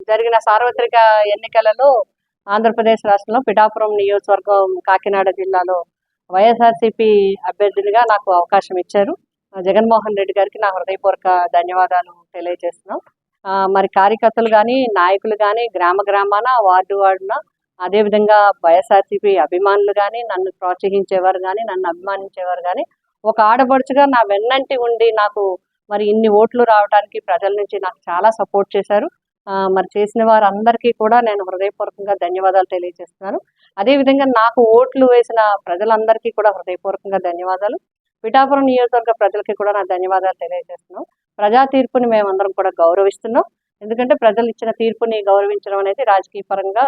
జరిగిన సార్వత్రిక ఎన్నికలలో ఆంధ్రప్రదేశ్ రాష్ట్రంలో పిఠాపురం నియోజకవర్గం కాకినాడ జిల్లాలో వైఎస్ఆర్సీపీ అభ్యర్థినిగా నాకు అవకాశం ఇచ్చారు. జగన్మోహన్ రెడ్డి గారికి నా హృదయపూర్వక ధన్యవాదాలు తెలియజేస్తున్నాం. మరి కార్యకర్తలు కానీ, నాయకులు కానీ, గ్రామ గ్రామాన, వార్డు వార్డున, అదేవిధంగా వైఎస్ఆర్సీపీ అభిమానులు కానీ, నన్ను ప్రోత్సహించేవారు కానీ, నన్ను అభిమానించేవారు కానీ, ఒక ఆడపడుచుగా నా వెన్నంటి ఉండి నాకు మరి ఇన్ని ఓట్లు రావడానికి ప్రజల నుంచి నాకు చాలా సపోర్ట్ చేశారు. మరి చేసిన వారందరికీ కూడా నేను హృదయపూర్వకంగా ధన్యవాదాలు తెలియజేస్తున్నాను. అదేవిధంగా నాకు ఓట్లు వేసిన ప్రజలందరికీ కూడా హృదయపూర్వకంగా ధన్యవాదాలు. పిఠాపురం నియోజకవర్గ ప్రజలకి కూడా నా ధన్యవాదాలు తెలియజేస్తున్నాం. ప్రజా తీర్పుని మేమందరం కూడా గౌరవిస్తున్నాం. ఎందుకంటే ప్రజలు ఇచ్చిన తీర్పుని గౌరవించడం అనేది రాజకీయ పరంగా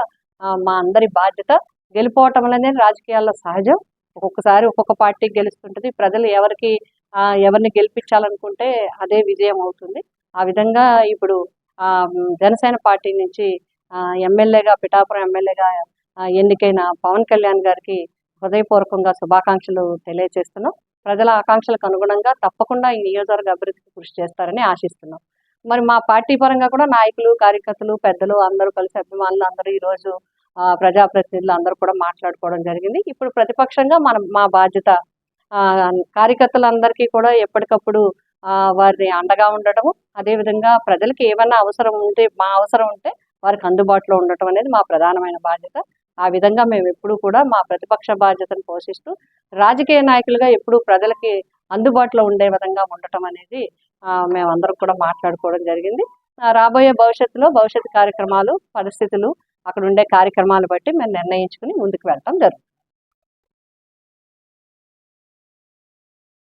మా అందరి బాధ్యత. గెలిపోవటం అనేది రాజకీయాల్లో సహజం. ఒక్కొక్కసారి ఒక్కొక్క పార్టీ గెలుస్తుంటుంది. ప్రజలు ఎవరిని గెలిపించాలనుకుంటే అదే విజయం అవుతుంది. ఆ విధంగా ఇప్పుడు జనసేన పార్టీ నుంచి ఎమ్మెల్యేగా, పిఠాపురం ఎమ్మెల్యేగా ఎన్నికైన పవన్ కళ్యాణ్ గారికి హృదయపూర్వకంగా శుభాకాంక్షలు తెలియజేస్తున్నాం. ప్రజల ఆకాంక్షలకు అనుగుణంగా తప్పకుండా ఈ నియోజకవర్గ అభివృద్ధికి కృషి చేస్తారని ఆశిస్తున్నాం. మరి మా పార్టీ పరంగా కూడా నాయకులు, కార్యకర్తలు, పెద్దలు అందరూ కలిసి, అభిమానులు అందరూ ఈరోజు ప్రజాప్రతినిధులు అందరూ కూడా మాట్లాడుకోవడం జరిగింది. ఇప్పుడు ప్రతిపక్షంగా మా బాధ్యత కార్యకర్తలందరికీ కూడా ఎప్పటికప్పుడు వారిని అండగా ఉండటము, అదేవిధంగా ప్రజలకు ఏమైనా అవసరం ఉంటే, మా అవసరం ఉంటే వారికి అందుబాటులో ఉండటం అనేది మా ప్రధానమైన బాధ్యత. ఆ విధంగా మేము ఎప్పుడూ కూడా మా ప్రతిపక్ష బాధ్యతను పోషిస్తూ రాజకీయ నాయకులుగా ఎప్పుడూ ప్రజలకి అందుబాటులో ఉండే విధంగా ఉండటం అనేది మేమందరం కూడా మాట్లాడుకోవడం జరిగింది. రాబోయే భవిష్యత్తు కార్యక్రమాలు, పరిస్థితులు, అక్కడ ఉండే కార్యక్రమాలు బట్టి మేము నిర్ణయించుకుని ముందుకు వెళ్ళటం జరుగుతుంది.